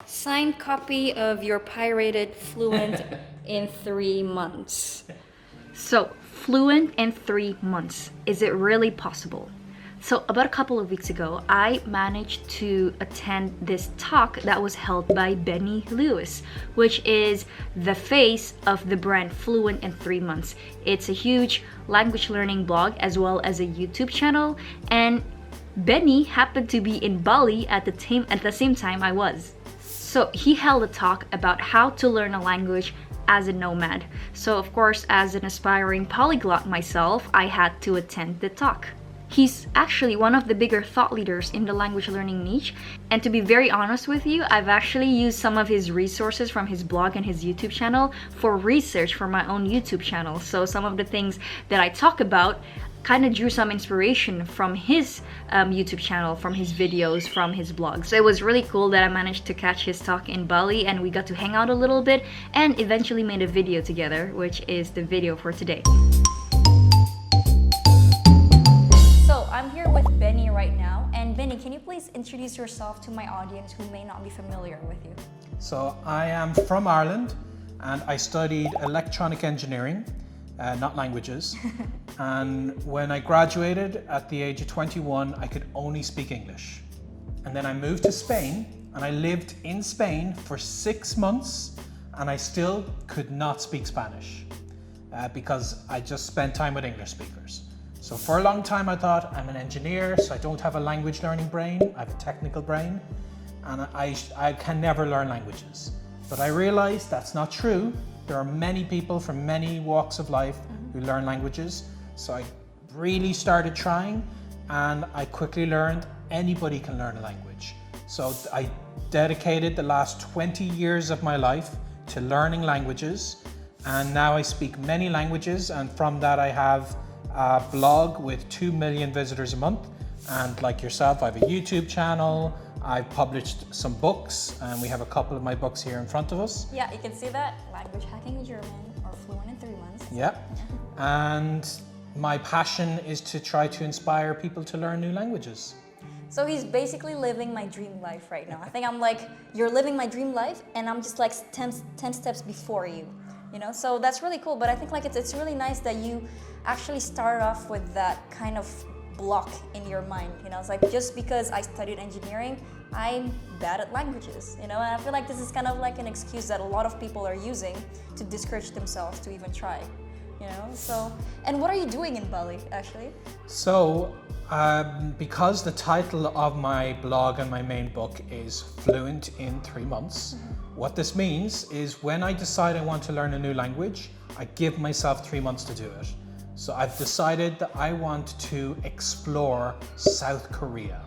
Signed copy of your pirated Fluent in 3 months. So, Fluent in 3 months. Is it really possible? So, about a couple of weeks ago, I managed to attend this talk that was held by Benny Lewis, which is the face of the brand Fluent in 3 months. It's a huge language learning blog as well as a YouTube channel, and Benny happened to be in Bali at the same time I was. So he held a talk about how to learn a language as a nomad. So of course, as an aspiring polyglot myself, I had to attend the talk. He's actually one of the bigger thought leaders in the language learning niche. And to be very honest with you, I've actually used some of his resources from his blog and his YouTube channel for research for my own YouTube channel. So some of the things that I talk about kind of drew some inspiration from his YouTube channel, from his videos, from his blog. So it was really cool that I managed to catch his talk in Bali and we got to hang out a little bit and eventually made a video together, which is the video for today. So I'm here with Benny right now. And Benny, can you please introduce yourself to my audience who may not be familiar with you? So I am from Ireland and I studied electronic engineering, not languages. And when I graduated at the age of 21, I could only speak English. And then I moved to Spain and I lived in Spain for 6 months and I still could not speak Spanish because I just spent time with English speakers. So for a long time I thought I'm an engineer, so I don't have a language learning brain, I have a technical brain, and I can never learn languages. But I realized that's not true. There are many people from many walks of life who learn languages. So I really started trying and I quickly learned anybody can learn a language. So I dedicated the last 20 years of my life to learning languages, and now I speak many languages, and from that I have a blog with 2 million visitors a month, and like yourself I have a YouTube channel. I've published some books and we have a couple of my books here in front of us. Yeah, you can see that. Language Hacking German or Fluent in 3 months. Yeah. And my passion is to try to inspire people to learn new languages. So he's basically living my dream life right now. I think I'm like, you're living my dream life and I'm just like 10 steps before you, you know? So that's really cool. But I think like it's really nice that you actually started off with that kind of block in your mind, you know? It's like, just because I studied engineering, I'm bad at languages, you know? And I feel like this is kind of like an excuse that a lot of people are using to discourage themselves to even try, you know? So, and what are you doing in Bali, actually? So, because the title of my blog and my main book is Fluent in 3 months, what this means is when I decide I want to learn a new language, I give myself 3 months to do it. So I've decided that I want to explore South Korea.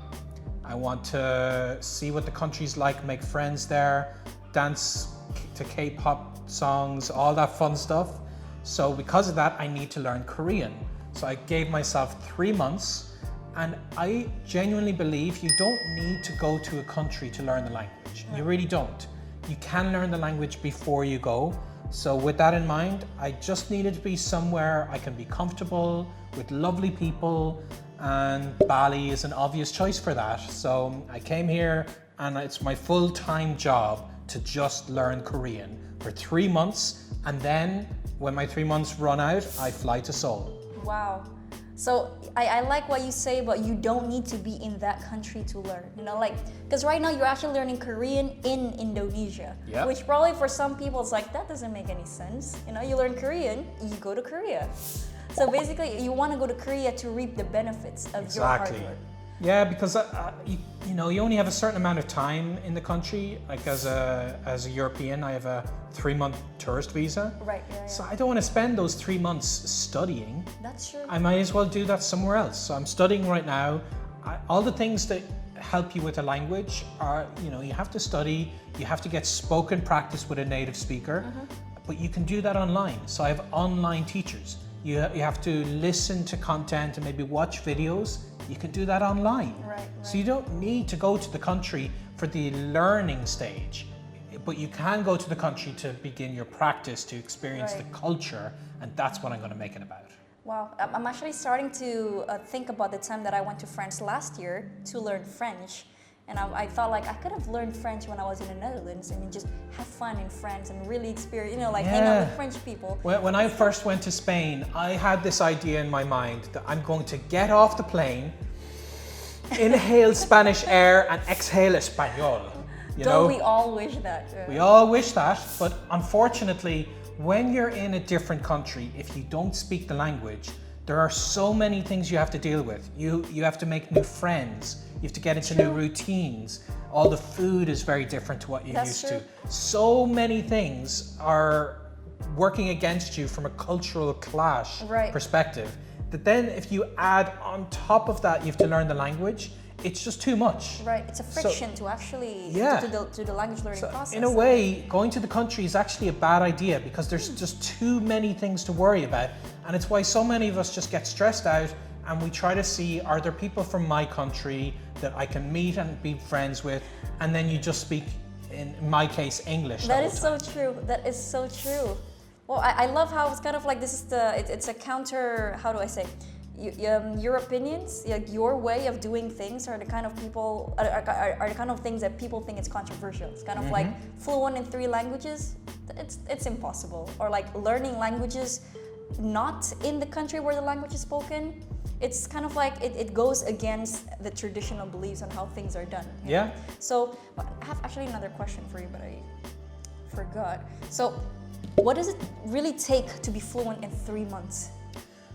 I want to see what the country's like, make friends there, dance to K-pop songs, all that fun stuff. So because of that, I need to learn Korean. So I gave myself 3 months, and I genuinely believe you don't need to go to a country to learn the language. You really don't. You can learn the language before you go. So with that in mind, I just needed to be somewhere I can be comfortable with lovely people, and Bali is an obvious choice for that. So I came here and it's my full-time job to just learn Korean for 3 months, and then when my 3 months run out, I fly to Seoul. Wow. So I like what you say, but you don't need to be in that country to learn, you know, like, because right now you're actually learning Korean in Indonesia, which probably for some people it's like, that doesn't make any sense. You know, you learn Korean, you go to Korea. So basically you want to go to Korea to reap the benefits of your hard work. Yeah, because you know, you only have a certain amount of time in the country. Like as a European, I have a 3-month tourist visa. Right. Yeah. So I don't want to spend those 3 months studying. That's true. I might as well do that somewhere else. So I'm studying right now. All the things that help you with a language are, you know, you have to study, you have to get spoken practice with a native speaker, but you can do that online. So I have online teachers. You have to listen to content and maybe watch videos. You can do that online. Right. So you don't need to go to the country for the learning stage, but you can go to the country to begin your practice, to experience the culture, and that's what I'm going to make it about. Wow, I'm actually starting to think about the time that I went to France last year to learn French. And I thought like I could have learned French when I was in the Netherlands and just have fun in France and really experience, like hang out with French people. When I first went to Spain, I had this idea in my mind that I'm going to get off the plane, inhale Spanish air and exhale Espanol. Don't we all wish that? We all wish that, but unfortunately, when you're in a different country, if you don't speak the language, there are so many things you have to deal with. You have to make new friends. You have to get into new routines. All the food is very different to what you're used to. So many things are working against you from a cultural clash perspective. That then if you add on top of that, you have to learn the language. It's just too much. Right, it's a friction to actually to the language learning process. In a way, going to the country is actually a bad idea because there's just too many things to worry about. And it's why so many of us just get stressed out and we try to see, are there people from my country that I can meet and be friends with? And then you just speak, in my case, English. That is so true. That is so true. Well, I love how it's kind of like this is it's a counter, how do I say? Your opinions, your way of doing things are the kind of people are the kind of things that people think it's controversial. It's kind of like fluent in 3 languages. It's impossible. Or like learning languages not in the country where the language is spoken. It's kind of like it goes against the traditional beliefs on how things are done. Yeah. So I have actually another question for you, but I forgot. So what does it really take to be fluent in 3 months?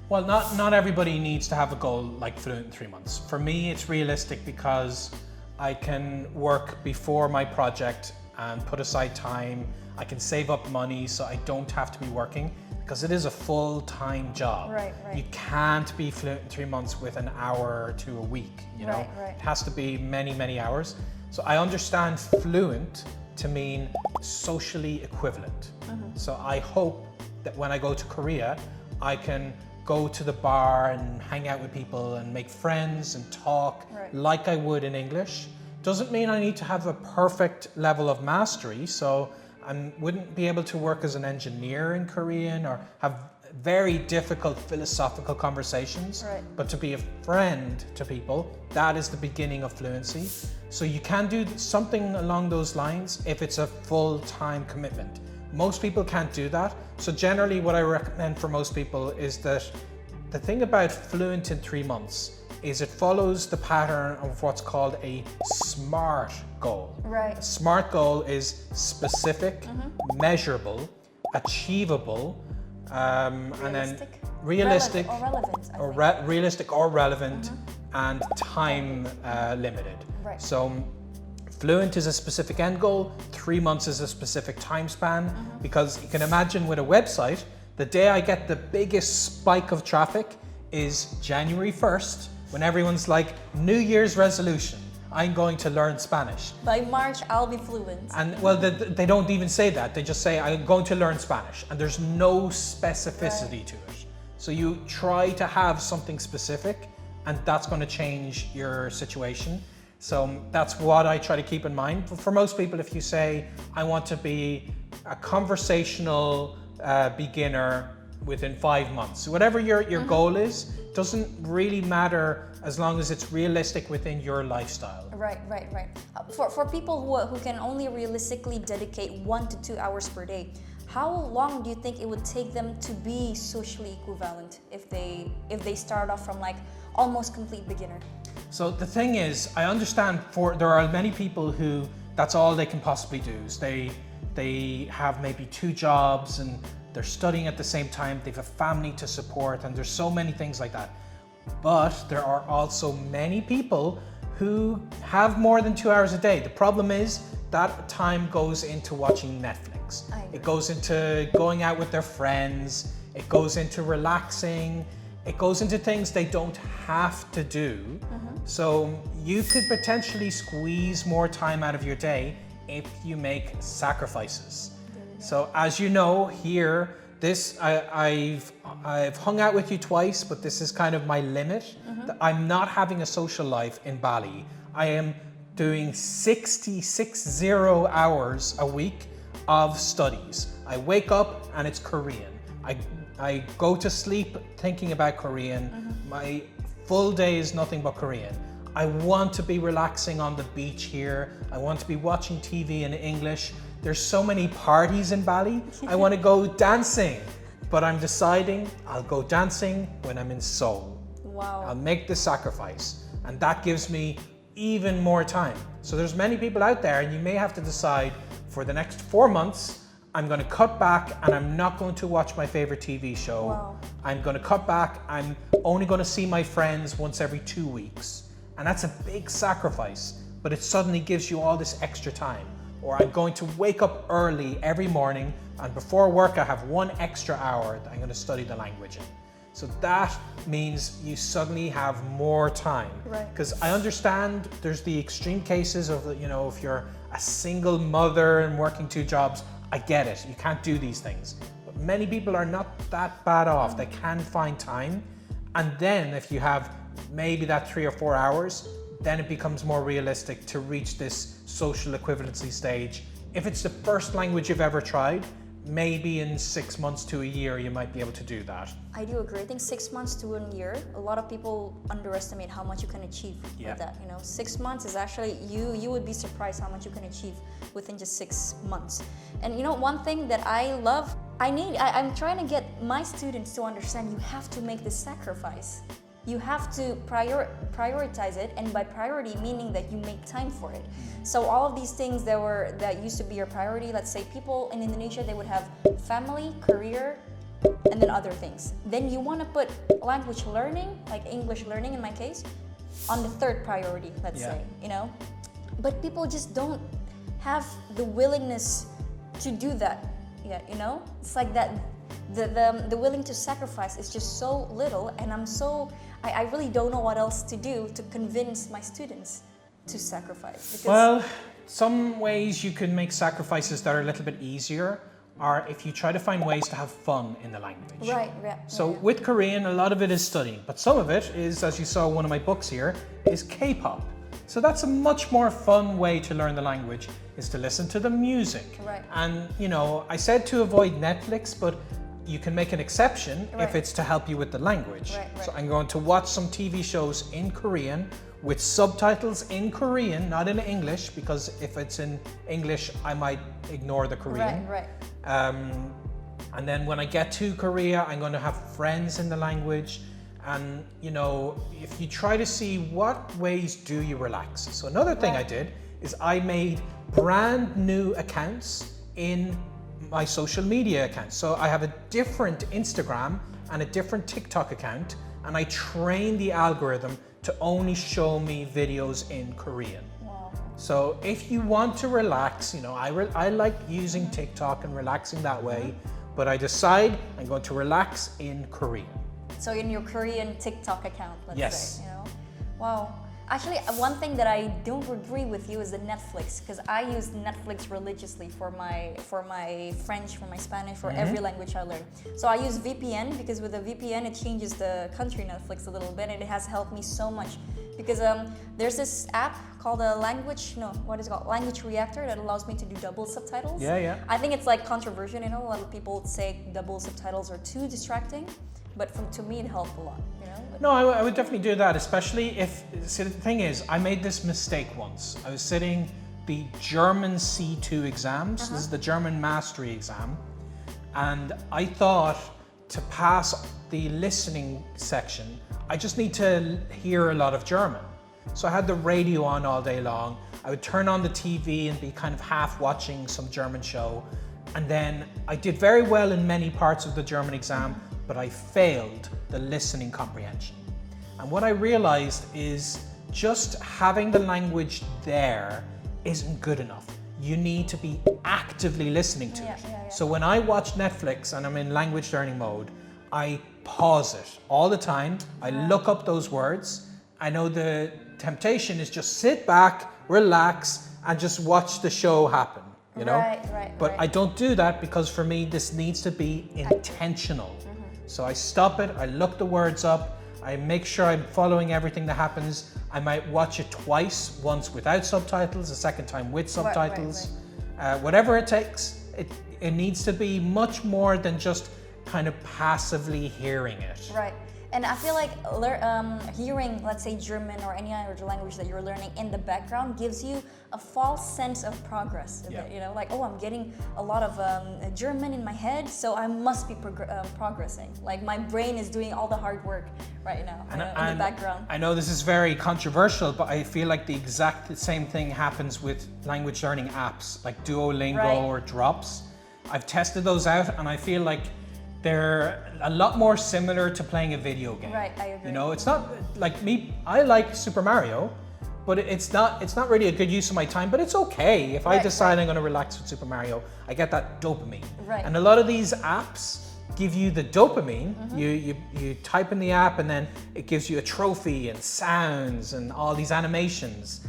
Well, not everybody needs to have a goal like fluent in 3 months. For me, it's realistic because I can work before my project and put aside time. I can save up money so I don't have to be working because it is a full-time job. Right. You can't be fluent in 3 months with an hour to a week, you know? Right. It has to be many, many hours. So I understand fluent to mean socially equivalent. So I hope that when I go to Korea, I can go to the bar and hang out with people and make friends and talk like I would in English. Doesn't mean I need to have a perfect level of mastery, so I wouldn't be able to work as an engineer in Korean or have very difficult philosophical conversations. But to be a friend to people, that is the beginning of fluency. So you can do something along those lines if it's a full-time commitment. Most people can't do that. So generally what I recommend for most people is that the thing about fluent in 3 months is it follows the pattern of what's called a SMART goal. Right. A SMART goal is specific, measurable, achievable, and then realistic or relevant, and time limited. Right. So fluent is a specific end goal, 3 months is a specific time span, because you can imagine with a website, the day I get the biggest spike of traffic is January 1st, when everyone's like, New Year's resolution, I'm going to learn Spanish. By March, I'll be fluent. And well, they don't even say that. They just say, I'm going to learn Spanish. And there's no specificity to it. So you try to have something specific, and that's going to change your situation. So that's what I try to keep in mind. But for most people, if you say, I want to be a conversational beginner within 5 months, whatever your goal is, doesn't really matter as long as it's realistic within your lifestyle. Right. For people who can only realistically dedicate 1 to 2 hours per day, how long do you think it would take them to be socially equivalent if they start off from like almost complete beginner? So the thing is, I understand there are many people who that's all they can possibly do. Is they have maybe 2 jobs and they're studying at the same time, they have a family to support, and there's so many things like that. But there are also many people who have more than 2 hours a day. The problem is that time goes into watching Netflix. It goes into going out with their friends. It goes into relaxing. It goes into things they don't have to do. So you could potentially squeeze more time out of your day if you make sacrifices. So as you know here, I've hung out with you twice, but this is kind of my limit. I'm not having a social life in Bali. I am doing 60 hours a week of studies. I wake up and it's Korean. I go to sleep thinking about Korean. My full day is nothing but Korean. I want to be relaxing on the beach here. I want to be watching TV in English. There's so many parties in Bali. I want to go dancing, but I'm deciding I'll go dancing when I'm in Seoul. Wow. I'll make the sacrifice, and that gives me even more time. So there's many people out there, and you may have to decide for the next 4 months, I'm going to cut back and I'm not going to watch my favorite TV show. Wow. I'm going to cut back. I'm only going to see my friends once every 2 weeks. And that's a big sacrifice, but it suddenly gives you all this extra time. Or I'm going to wake up early every morning, and before work I have 1 extra hour that I'm going to study the language in. So that means you suddenly have more time. Right. Because I understand there's the extreme cases of, you know, if you're a single mother and working 2 jobs, I get it, you can't do these things. But many people are not that bad off, they can find time. And then if you have maybe that 3 or 4 hours, then it becomes more realistic to reach this social equivalency stage. If it's the first language you've ever tried, maybe in 6 months to a year you might be able to do that. I do agree. I think 6 months to a year, a lot of people underestimate how much you can achieve with that. You know, 6 months is actually, you would be surprised how much you can achieve within just 6 months. And you know, one thing that I love, I'm trying to get my students to understand you have to make this sacrifice. You have to prioritize it, and by priority meaning that you make time for it. So all of these things that used to be your priority, let's say people in Indonesia, they would have family, career, and then other things. Then you want to put language learning, like English learning in my case, on the 3rd priority, let's say, you know. But people just don't have the willingness to do that yet, you know. It's like that. The willing to sacrifice is just so little, and I really don't know what else to do to convince my students to sacrifice. Because well, some ways you can make sacrifices that are a little bit easier are if you try to find ways to have fun in the language. Right. So with Korean, a lot of it is studying, but some of it is, as you saw in one of my books here, is K-pop. So that's a much more fun way to learn the language, is to listen to the music. Right. And you know, I said to avoid Netflix, but you can make an exception if it's to help you with the language. Right. So I'm going to watch some TV shows in Korean with subtitles in Korean, not in English, because if it's in English, I might ignore the Korean. Right. And then when I get to Korea, I'm going to have friends in the language. And you know, if you try to see what ways do you relax. So another thing I did is I made brand new accounts in my social media accounts. So I have a different Instagram and a different TikTok account, and I train the algorithm to only show me videos in Korean. Wow. So if you want to relax, you know, I like using TikTok and relaxing that way, but I decide I'm going to relax in Korean. So in your Korean TikTok account, let's say, you know. Wow. Actually, one thing that I don't agree with you is the Netflix, because I use Netflix religiously for my French, for my Spanish, for every language I learn. So I use VPN, because with the VPN it changes the country Netflix a little bit, and it has helped me so much. Because there's this app called Language Reactor that allows me to do double subtitles. Yeah. I think it's like controversial, you know. A lot of people say double subtitles are too distracting, but to me it helped a lot, you know. No, I would definitely do that, especially if, see, the thing is, I made this mistake once. I was sitting the German C2 exams, this is the German mastery exam, and I thought to pass the listening section, I just need to hear a lot of German. So I had the radio on all day long. I would turn on the TV and be kind of half watching some German show, and then I did very well in many parts of the German exam, but I failed the listening comprehension. And what I realized is just having the language there isn't good enough. You need to be actively listening to it. So when I watch Netflix and I'm in language learning mode, I pause it all the time. I look up those words. I know the temptation is just sit back, relax, and just watch the show happen, you know? But I don't do that, because for me, this needs to be intentional. So I stop it, I look the words up, I make sure I'm following everything that happens. I might watch it twice, once without subtitles, a second time with subtitles. Whatever it takes, it needs to be much more than just kind of passively hearing it. Right. And I feel like hearing, let's say, German or any other language that you're learning in the background gives you a false sense of progress. Yeah. You know, like, oh, I'm getting a lot of German in my head, so I must be progressing. Like my brain is doing all the hard work right now in the background. I know this is very controversial, but I feel like the exact same thing happens with language learning apps like Duolingo or Drops. I've tested those out and I feel like they're a lot more similar to playing a video game. Right, I agree. You know, it's not like me, I like Super Mario, but it's not really a good use of my time, but it's okay. If I decide I'm gonna relax with Super Mario, I get that dopamine. Right. And a lot of these apps give you the dopamine. You type in the app and then it gives you a trophy and sounds and all these animations.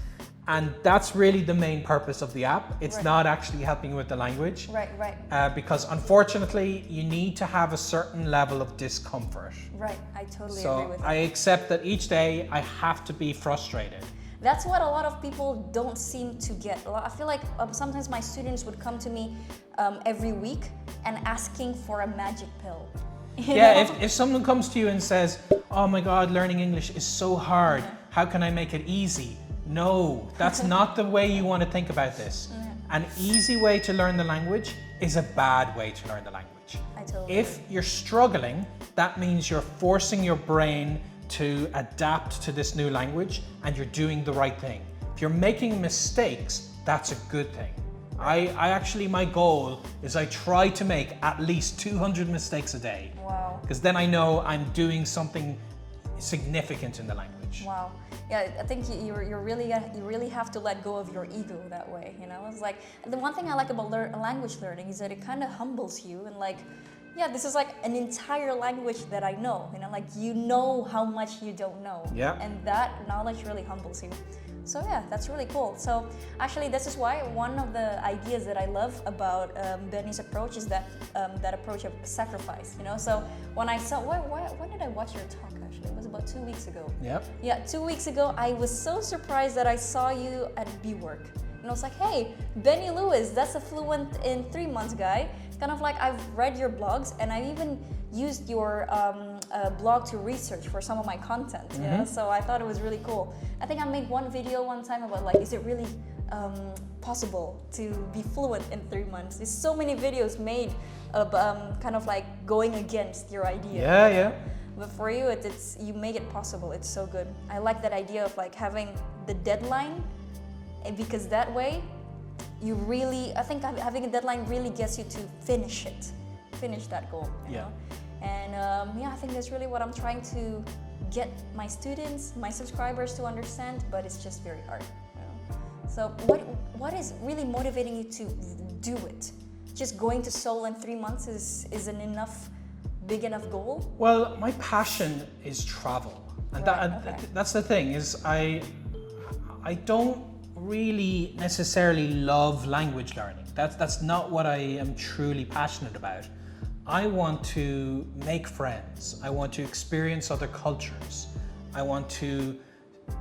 And that's really the main purpose of the app. It's not actually helping you with the language. Right. Because unfortunately, you need to have a certain level of discomfort. Right, I totally agree So with I you. accept that each day I have to be frustrated. That's what a lot of people don't seem to get. I feel like sometimes my students would come to me every week and asking for a magic pill. You know? If someone comes to you and says, oh my God, learning English is so hard, how can I make it easy? No, that's not the way you want to think about this. An easy way to learn the language is a bad way to learn the language. I totally If you're struggling, that means you're forcing your brain to adapt to this new language and you're doing the right thing. If you're making mistakes, that's a good thing. I actually, my goal is I try to make at least 200 mistakes a day. Wow. Because then I know I'm doing something significant in the language. Wow. Yeah, I think you really have to let go of your ego that way. You know, it's like the one thing I like about language learning is that it kind of humbles you and like, yeah, this is like an entire language that I know. You know, like you know how much you don't know. Yeah. And that knowledge really humbles you. So yeah, that's really cool. So actually, this is why one of the ideas that I love about Benny's approach is that that approach of sacrifice. You know, so when I saw, when did I watch your talk? Actually, it was about 2 weeks ago. Yep. Yeah, 2 weeks ago, I was so surprised that I saw you at B-Work. And I was like, hey, Benny Lewis, that's a Fluent in 3 months guy. It's kind of like I've read your blogs and I even used your blog to research for some of my content. You know? So I thought it was really cool. I think I made one video one time about like, is it really possible to be fluent in 3 months? There's so many videos made of kind of like going against your idea. Yeah. But for you, you make it possible. It's so good. I like that idea of like having the deadline, and because that way, I think having a deadline really gets you to finish that goal. You know? And I think that's really what I'm trying to get my students, my subscribers to understand. But it's just very hard. You know? So what is really motivating you to do it? Just going to Seoul in 3 months isn't big enough goal? Well, my passion is travel. And that's the thing is I don't really necessarily love language learning. That's not what I am truly passionate about. I want to make friends. I want to experience other cultures. I want to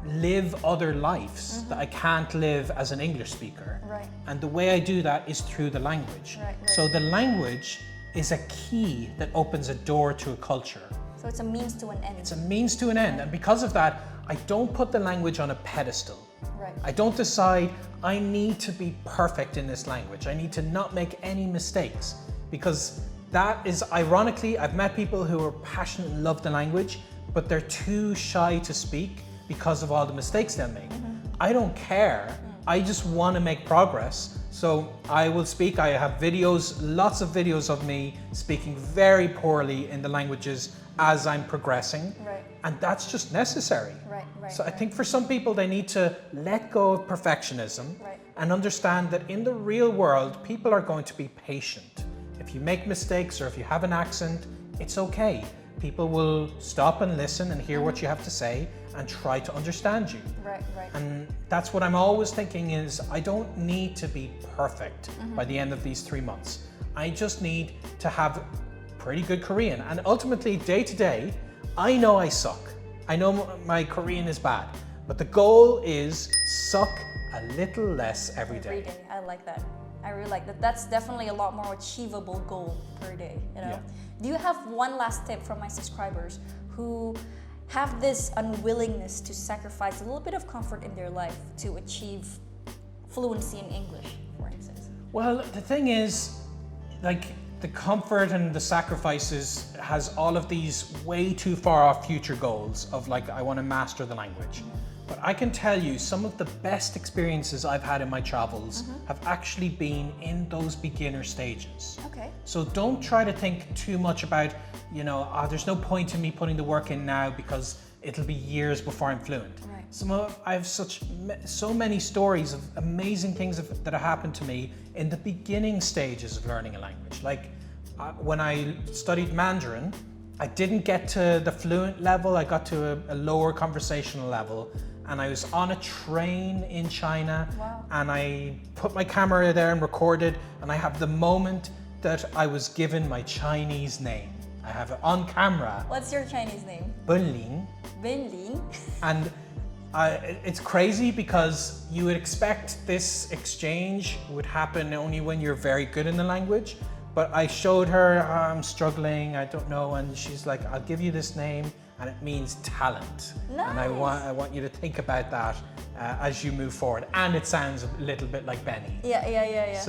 live other lives that I can't live as an English speaker. Right. And the way I do that is through the language. Right. So the language is a key that opens a door to a culture. So it's a means to an end. It's a means to an end. And because of that, I don't put the language on a pedestal. Right. I don't decide I need to be perfect in this language. I need to not make any mistakes, because that is, ironically, I've met people who are passionate and love the language, but they're too shy to speak because of all the mistakes they'll make. I don't care. I just want to make progress. So I will speak. I have videos, lots of videos of me speaking very poorly in the languages as I'm progressing. Right. And that's just necessary. Right. So I think for some people, they need to let go of perfectionism and understand that in the real world, people are going to be patient. If you make mistakes or if you have an accent, it's okay. People will stop and listen and hear what you have to say and try to understand you. Right. And that's what I'm always thinking is I don't need to be perfect by the end of these 3 months. I just need to have pretty good Korean. And ultimately, day to day, I know I suck. I know my Korean is bad, but the goal is suck a little less every day. I like that. I really like that. That's definitely a lot more achievable goal per day, you know? Yeah. Do you have one last tip from my subscribers who have this unwillingness to sacrifice a little bit of comfort in their life to achieve fluency in English, for instance? Well, the thing is, like, the comfort and the sacrifices has all of these way too far off future goals of like, I want to master the language. But I can tell you some of the best experiences I've had in my travels have actually been in those beginner stages. Okay. So don't try to think too much about, you know, there's no point in me putting the work in now because it'll be years before I'm fluent. Right. I have so many stories of amazing things that have happened to me in the beginning stages of learning a language. Like when I studied Mandarin, I didn't get to the fluent level. I got to a lower conversational level, and I was on a train in China. Wow. And I put my camera there and recorded, and I have the moment that I was given my Chinese name. I have it on camera. What's your Chinese name? Benling. Benlin. And it's crazy because you would expect this exchange would happen only when you're very good in the language. But I showed her, I'm struggling, I don't know, and she's like, I'll give you this name, and it means talent. Nice. And I want you to think about that as you move forward. And it sounds a little bit like Benny. Yeah.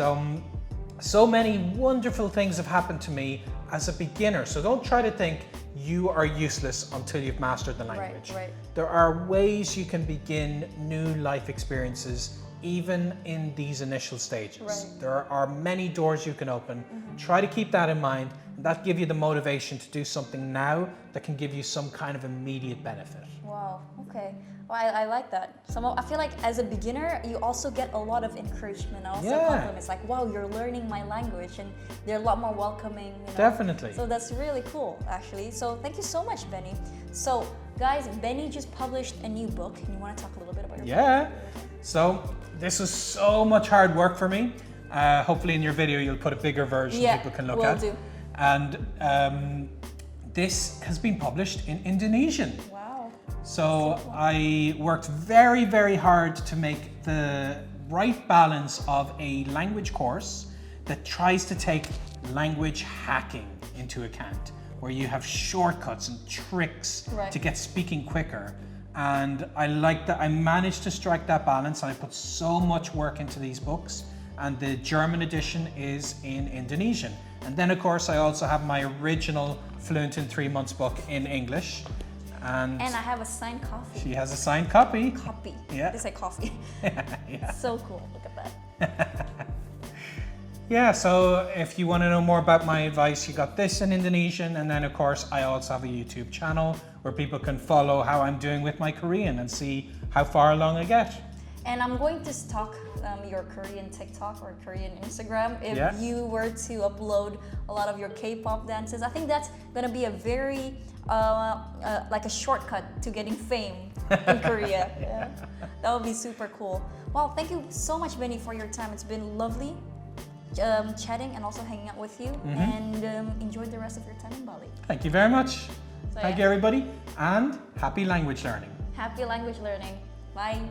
So many wonderful things have happened to me as a beginner. So don't try to think you are useless until you've mastered the language. Right. There are ways you can begin new life experiences even in these initial stages. Right. There are many doors you can open. Try to keep that in mind, and that give you the motivation to do something now that can give you some kind of immediate benefit. Wow. Okay. Well, I like that. I feel like as a beginner, you also get a lot of encouragement, also compliments. Like, wow, you're learning my language, and they're a lot more welcoming. You know? Definitely. So that's really cool, actually. So thank you so much, Benny. So, guys, Benny just published a new book, and you want to talk a little bit about your book? So this was so much hard work for me. Hopefully in your video you'll put a bigger version people can look at. Will do. And this has been published in Indonesian. Wow. So I worked very, very hard to make the right balance of a language course that tries to take language hacking into account, where you have shortcuts and tricks to get speaking quicker. And I like that I managed to strike that balance, and I put so much work into these books. And the German edition is in Indonesian. And then of course I also have my original Fluent in 3 Months book in English. And I have a signed copy. She has a signed copy. Copy. Yeah. They say coffee. Yeah. So cool. Look at that. Yeah, so if you want to know more about my advice, you got this in Indonesian, and then of course I also have a YouTube channel where people can follow how I'm doing with my Korean and see how far along I get. And I'm going to stalk your Korean TikTok or Korean Instagram if you were to upload a lot of your K-pop dances. I think that's gonna be a very like a shortcut to getting fame in Korea. Yeah. That would be super cool. Well, thank you so much, Benny, for your time. It's been lovely chatting and also hanging out with you. And enjoy the rest of your time in Bali. Thank you very much. So, Thank you, everybody, and happy language learning. Happy language learning. Bye.